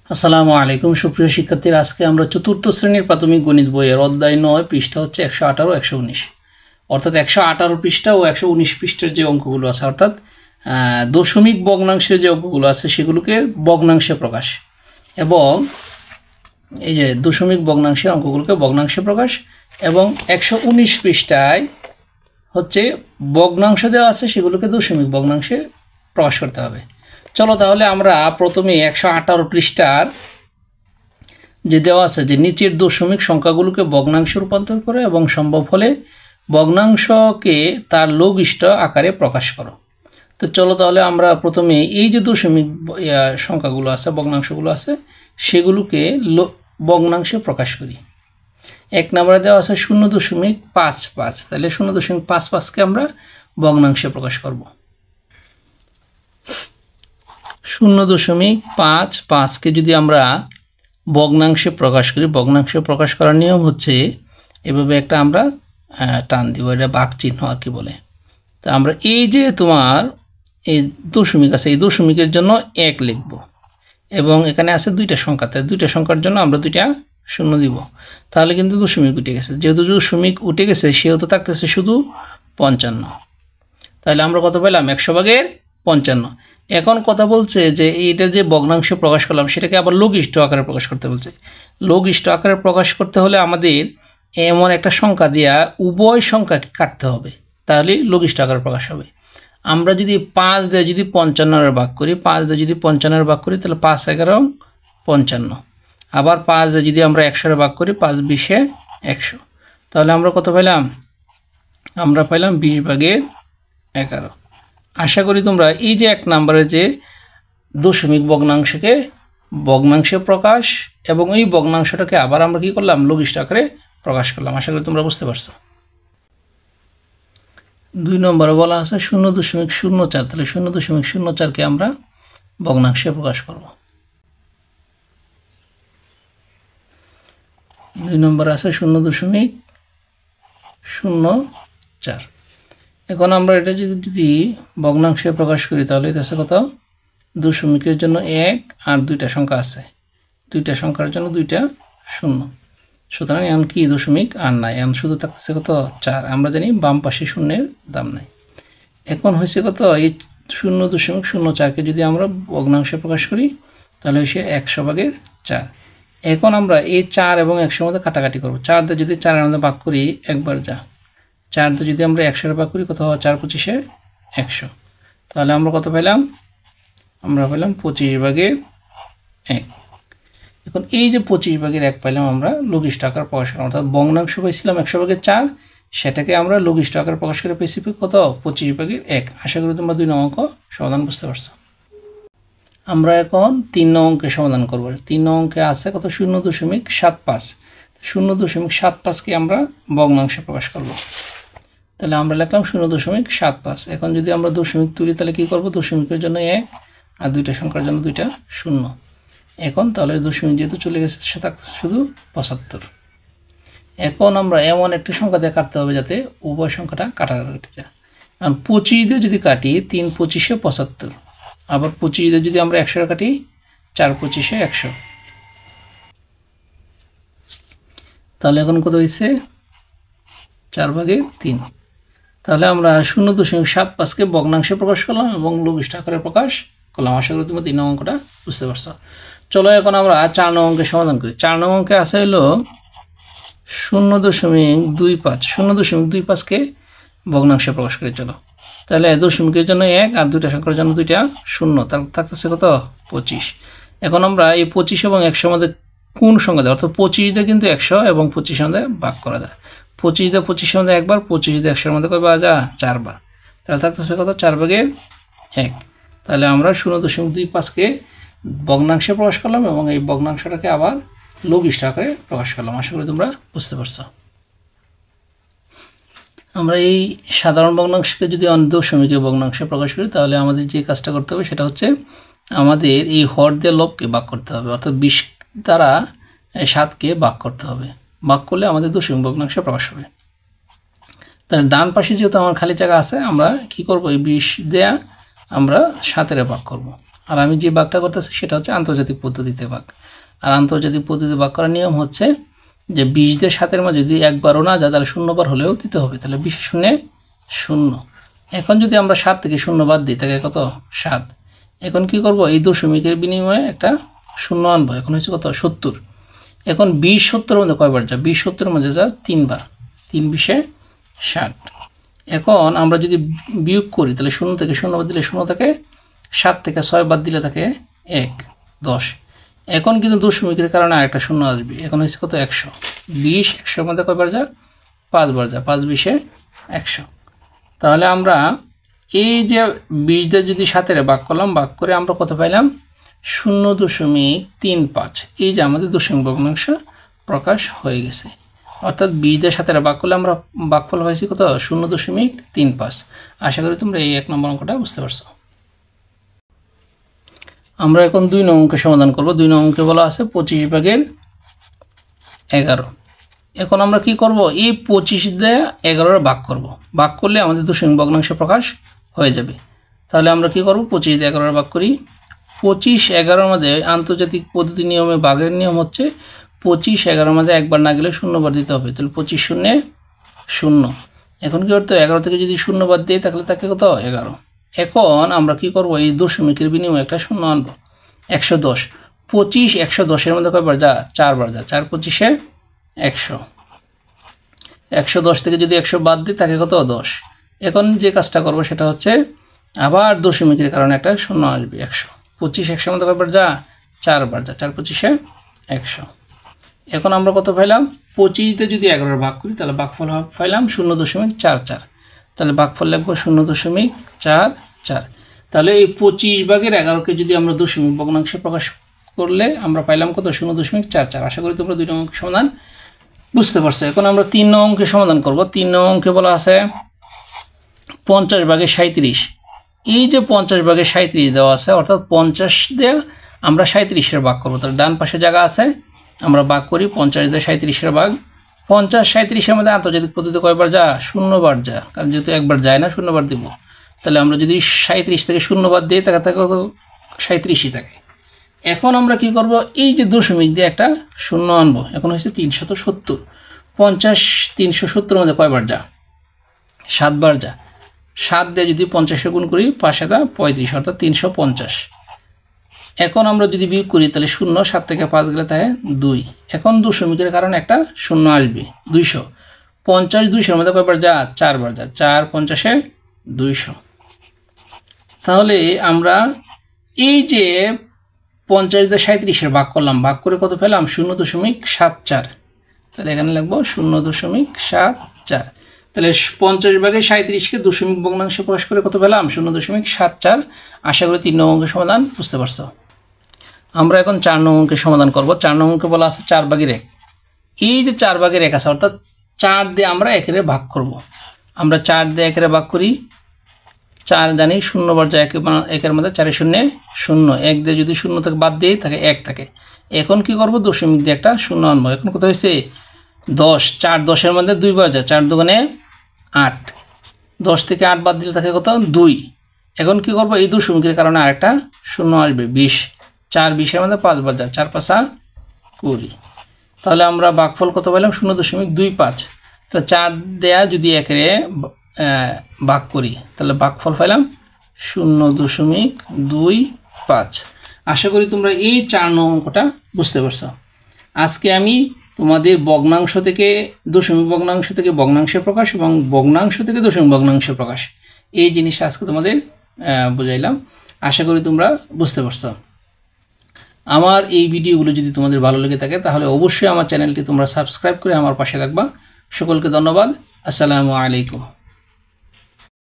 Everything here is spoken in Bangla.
আসসালামু আলাইকুম সুপ্রিয় শিক্ষার্থীরা, আজকে আমরা চতুর্থ শ্রেণীর প্রাথমিক গণিত বইয়ের অধ্যায় ৯ পৃষ্ঠা হচ্ছে ১১৮ ১১৯, অর্থাৎ ১১৮ পৃষ্ঠা ও ১১৯ পৃষ্ঠার যে অঙ্কগুলো আছে, অর্থাৎ দশমিক ভগ্নাংশের যে অঙ্কগুলো আছে সেগুলোকে ভগ্নাংশে প্রকাশ, এবং এই যে দশমিক ভগ্নাংশের অঙ্কগুলোকে ভগ্নাংশে প্রকাশ, এবং ১১৯ পৃষ্ঠায় হচ্ছে ভগ্নাংশ দেওয়া আছে সেগুলোকে দশমিক ভগ্নাংশে প্রকাশ করতে হবে। চলো তাহলে আমরা প্রথমে ১১৮ পৃষ্ঠার যে দেওয়া আছে যে নিচের দশমিক সংখ্যাগুলোকে ভগ্নাংশে রূপান্তর করো এবং সম্ভব হলে ভগ্নাংশকে তার লঘিষ্ঠ আকারে প্রকাশ করো। তো চলো তাহলে আমরা প্রথমে এই যে দশমিক সংখ্যাগুলো আছে, ভগ্নাংশগুলো আছে, সেগুলোকে ভগ্নাংশে প্রকাশ করি। এক নম্বরে দেওয়া আছে 0.55, তাহলে 0.55কে আমরা ভগ্নাংশে প্রকাশ করব। 0.55কে যদি আমরা ভগ্নাংশে প্রকাশ করি, ভগ্নাংশে প্রকাশ করার নিয়ম হচ্ছে এভাবে একটা আমরা টান দিব, এটা ভাগ চিহ্ন আর কি বলে। তা আমরা এই যে তোমার এই দশমিক আছে, এই দশমিকের জন্য 1 লিখব, এবং এখানে আছে দুইটা সংখ্যা, তাই দুইটা সংখ্যার জন্য আমরা দুইটা শূন্য দিব, তাহলে কিন্তু দশমিক উঠে গেছে। যেহেতু দশমিক উঠে গেছে সেহেতু থাকতেছে শুধু 55। তাহলে আমরা কত পেলাম? 100/55। এখন কথা বলছে যে এইটা যে ভগ্নাংশে প্রকাশ করলাম সেটাকে আবার লঘিষ্ঠ আকারে প্রকাশ করতে বলছে। লঘিষ্ঠ আকারে প্রকাশ করতে হলে আমাদের এমন একটা সংখ্যা দিয়া উভয় সংখ্যাকে কাটতে হবে, তাহলে লঘিষ্ঠ আকারে প্রকাশ হবে। আমরা যদি 5 দিয়ে যদি 55 ভাগ করি, 5 দিয়ে যদি 55 ভাগ করি, তাহলে 5 11 55। আবার 5 দিয়ে যদি আমরা 100 ভাগ করি, 5 20 100, তাহলে আমরা কত পেলাম? আমরা পেলাম 20/11। আশা করি তোমরা এই যে 1 নম্বরে যে দশমিক ভগ্নাংশকে ভগ্নাংশে প্রকাশ এবং এই ভগ্নাংশটাকে আবার আমরা কি করলাম? লঘিষ্ঠ আকারে প্রকাশ করলাম। আশা করি তোমরা বুঝতে পারছো। 2 নম্বরে বলা আছে 0.04, তাহলে 0.04কে আমরা ভগ্নাংশে প্রকাশ করব। 2 নম্বরে আছে 0.04। এখন আমরা এটা যদি ভগ্নাংশে প্রকাশ করি তাহলে এটা আছে কত? দশমিকের জন্য 1 আর দুইটা সংখ্যা আছে, দুইটা সংখ্যার জন্য দুইটা শূন্য, সুতরাং এখন কি দশমিক আর নাই, এখন শুধু থাকতেছে কত? 4। আমরা জানি বাম পাশে শূন্যের দাম নাই। এখন হয়েছে কত? এই 0.04কে যদি আমরা ভগ্নাংশে প্রকাশ করি তাহলে হয়েছে 100/4। এখন আমরা এই 4 এবং 100 মধ্যে কাটাকাটি করবো। 4 দিয়ে যদি 4-এর মধ্যে ভাগ করি একবার যা, 4 দিয়ে যদি আমরা 100 ভাগ করি কত হয়? 4 25 100, তাহলে আমরা কত পেলাম? আমরা পেলাম 25/1। এখন এই যে 25/1 পাইলাম আমরা লঘিষ্ঠ আকার প্রকাশ করলাম, অর্থাৎ ভগ্নাংশ পাইছিলাম 100/4, সেটাকে আমরা লঘিষ্ঠ আকার প্রকাশ করে পেয়েছি কত? 25/1। আশা করি তোমরা 2 নং অঙ্ক সমাধান বুঝতে পারছো। আমরা এখন 3 নং অঙ্কের সমাধান করব। 3 নং অঙ্কে আছে কত? 0.75। 0.75কে আমরা ভগ্নাংশে প্রকাশ করব, তাহলে আমরা লিখলাম 0.75। এখন যদি আমরা দশমিক তুলি তাহলে কি করব? দশমিকের জন্য 1 আর দুইটা সংখ্যার জন্য দুইটা শূন্য। এখন তাহলে দশমিক যেহেতু চলে গেছে সেটা শুধু 75। এখন আমরা এমন একটি সংখ্যা দিয়ে কাটতে হবে যাতে উভয় সংখ্যাটা কাটাকাটি যায়। কারণ 25 দিয়ে যদি কাটি 3 25 75, আবার 25 দিয়ে যদি আমরা 100 কাটি 4 25 100, তাহলে এখন কত হয়েছে? 4/3। তাহলে আমরা 0.75কে ভগ্নাংশে প্রকাশ করলাম এবং লঘিষ্ঠ আকারে প্রকাশ করলাম। আশা করি তোমরা 3 নং অঙ্কটা বুঝতে পারছো। চলো এখন আমরা 4 নং অঙ্কের সমাধান করি। 4 নং অঙ্কে আছে হলো 0.25। 0.25কে ভগ্নাংশে প্রকাশ করি। চলো তাহলে দশমিকের জন্য 1 আর দুইটা সংখ্যার জন্য দুইটা শূন্য, তাহলে থাকতেছে কত? 25। এখন আমরা এই 25 এবং 100 মধ্যে কোন সংখ্যা দেয়? অর্থাৎ 25 দিয়ে কিন্তু 100 এবং 25 মধ্যে ভাগ করা যায়। 25 দিয়ে 25 মধ্যে একবার, 25 দিয়ে 100 মধ্যে কয়বার যায়? 4 বার। তাহলে থাকতেছে কত? 4/1। তাহলে আমরা 0.25কে ভগ্নাংশে প্রকাশ করলাম এবং এই ভগ্নাংশটাকে আবার লঘিষ্ঠ আকারে প্রকাশ করলাম। আশা করি তোমরা বুঝতে পারছো। আমরা এই সাধারণ ভগ্নাংশকে যদি দশমিকে ভগ্নাংশে প্রকাশ করি তাহলে আমাদের যে কাজটা করতে হবে সেটা হচ্ছে আমাদের এই হর দিয়ে লবকে ভাগ করতে হবে, অর্থাৎ 20 দ্বারা 7কে ভাগ করতে হবে। ভাগ করলে আমাদের দশমিক ভগ্নাংশে প্রকাশ হবে। তাহলে ডান পাশে যেহেতু আমার খালি জায়গা আছে, আমরা কি করব? এই 20 দেয়া আমরা 7-এর ভাগ করব। আর আমি যে ভাগটা করতেছি সেটা হচ্ছে আন্তর্জাতিক পদ্ধতিতে ভাগ। আর আন্তর্জাতিক পদ্ধতিতে ভাগ করার নিয়ম হচ্ছে যে 20 দিয়ে 7-এর মাঝে যদি একবারও না যায় তাহলে 0 বার হলেও দিতে হবে, তাহলে 20 শূন্যে 0। এখন যদি আমরা 7 থেকে 0 বাদ দিই তাহলে কত 7। এখন কি করব, এই দশমিকের বিনিময়ে একটা 0 আনবো, এখন হচ্ছে কত 70। এখন 20 70-এর মধ্যে কয়বার যায়, 20 70-এর মধ্যে যা 3 বার, 3 20-এ 60। এখন আমরা যদি বিয়োগ করি তাহলে 0 থেকে 0 বাদ দিলে 0 থাকে, 7 থেকে 6 বাদ দিলে থাকে 1 10। এখন কিন্তু দশমিকের কারণে আরেকটা 0 আসবে, এখন হচ্ছে কত 100। 20 100-এর মধ্যে কয়বার যায় 5 বার যায়, 5 20-এ 100। তাহলে আমরা এই যে 20 দিয়ে যদি 7-এর ভাগ করলাম, ভাগ করে আমরা কত পাইলাম 0.35। এই যে আমাদের দশমিক ভগ্নাংশ প্রকাশ হয়ে গেছে। অর্থাৎ 20 দিয়ে 7-এর ভাগ করলে আমরা ভাগফল পাইছি কত 0.35। আশা করি তোমরা এই 1 নম্বর অঙ্কটা বুঝতে পারছো। আমরা এখন 2 নং অঙ্কের সমাধান করব। 2 নং অঙ্কে বলা আছে 25/11। এখন আমরা কি করব, এই 25 দিয়ে 11-এর ভাগ করব। ভাগ করলে আমাদের দশমিক ভগ্নাংশ প্রকাশ হয়ে যাবে। তাহলে আমরা কি করব, 25 দিয়ে 11-এর ভাগ করি। 25 11-এর মধ্যে আন্তর্জাতিক পদ্ধতি নিয়মে ভাগের নিয়ম হচ্ছে 25 11-এর মধ্যে একবার না গেলে 0 বার দিতে হবে, তাহলে 25 শূন্যে 0। এখন কি করতে, 11 থেকে যদি 0 বাদ দিই তাহলে তাকে কত 11। এখন আমরা কি করব, এই দশমিকের বিনিময়ে একটা 0 আনবো, 110। 25 110-এর মধ্যে কয়বার যা 4 বার যা, 4 25-এ 100। 110 থেকে যদি 100 বাদ দিই তাকে কত 10। এখন যে কাজটা করব সেটা হচ্ছে আবার দশমিকের কারণে একটা 0 আসবে, 100। 25 100-এর মধ্যে কয়বার যা 4 বার যা, 4 25-এ 100। এখন আমরা কত পাইলাম, 25-তে যদি 11-এর ভাগ করি তাহলে ভাগফল পাইলাম 0.44। তাহলে ভাগফল লিখব 0.44। তাহলে এই 25/11-কে যদি আমরা দশমিক ভগ্নাংশে প্রকাশ করলে আমরা পাইলাম কত 0.44। আশা করি তোমরা 2 নং অঙ্কের সমাধান বুঝতে পারছো। এখন আমরা 3 নং অঙ্কের সমাধান করব। 3 নং অঙ্কে বলা আছে 50/37। এই যে 50/37 দেওয়া আছে, অর্থাৎ 50 দিয়ে আমরা 37-এর ভাগ করব। তাহলে ডান পাশে জায়গা আছে, আমরা ভাগ করি 50 দিয়ে 37-এর ভাগ। 50 37-এর মধ্যে আন্তর্জাতিক পদ্ধতি কয়বার যা 0 বার যা, কারণ যেহেতু একবার যায় না 0 বার দিব। তাহলে আমরা যদি 37 থেকে 0 বাদ দিই তাকে কত 37-ই থাকে। এখন আমরা কি করব, এই যে দশমিক দিয়ে একটা 0 আনবো, এখন হচ্ছে 370। 50 370-এর মধ্যে কয়বার যা 7 বার যা। 7 দিয়ে যদি 50-এ গুণ করি 5 7 35, অর্থাৎ 350। এখন আমরা যদি বিয়োগ করি তাহলে 0 7 থেকে 5 গেলে তাই 2। এখন দশমিকের কারণে একটা 0 আসবে, 200। 50 200-এর মধ্যে কয়বার যা 4 বার যা, 4 50-এ 200। তাহলে আমরা এই যে 50 দিয়ে 37-এর ভাগ করলাম, ভাগ করে কত পেলাম 0.74। তাহলে এখানে লিখবো 0.74। তাহলে 50/37-কে দশমিক ভগ্নাংশে প্রকাশ করে কত পেলাম 0.74। আশা করি 3 নং অঙ্কের সমাধান বুঝতে পারছো। আমরা এখন 4 নং অঙ্কের সমাধান করব। 4 নং অঙ্কে বলা আছে 4/1। এই যে 4/1 আছে, অর্থাৎ 4 দিয়ে আমরা 1-এর ভাগ করব। আমরা 4 দিয়ে 1-এর ভাগ করি, 4 জানি 0 বার যায় 1-এর মধ্যে, 4 0 0। 1 দিয়ে যদি 0 থেকে বাদ দিই তাকে 1 থাকে। এখন কি করব, দশমিক দিয়ে একটা 0 আনবো। এখন কত হয়েছে 10। 4 10-এর মধ্যে 2 বার যায়, 4 2 8। 10 থেকে 8 বাদ দিলে থাকে কত 2। এখন কি করব, এই দশমিকের কারণে আরেকটা 0 আসবে, 20। 4 20-এর মধ্যে 5 বার যায়, 4 5 20। তাহলে আমরা ভাগফল কত পেলাম 0.25। তো 4 দেয়া যদি 1-এর ভাগ করি তাহলে ভাগফল পেলাম 0.25। আশা করি তোমরা এই 4 নং অঙ্কটা বুঝতে পারছো। আজকে আমি তোমাদের ভগ্নাংশ থেকে দশমিক ভগ্নাংশ থেকে ভগ্নাংশের প্রকাশ এবং ভগ্নাংশ থেকে দশমিক ভগ্নাংশের প্রকাশ, এই জিনিসটা আজকে তোমাদের বুঝাইলাম। আশা করি তোমরা বুঝতে পারছো। আমার এই ভিডিওগুলো যদি তোমাদের ভালো লেগে থাকে তাহলে অবশ্যই আমার চ্যানেলটি তোমরা সাবস্ক্রাইব করে আমার পাশে থাকবা। সকলকে ধন্যবাদ। আসসালামু আলাইকুম।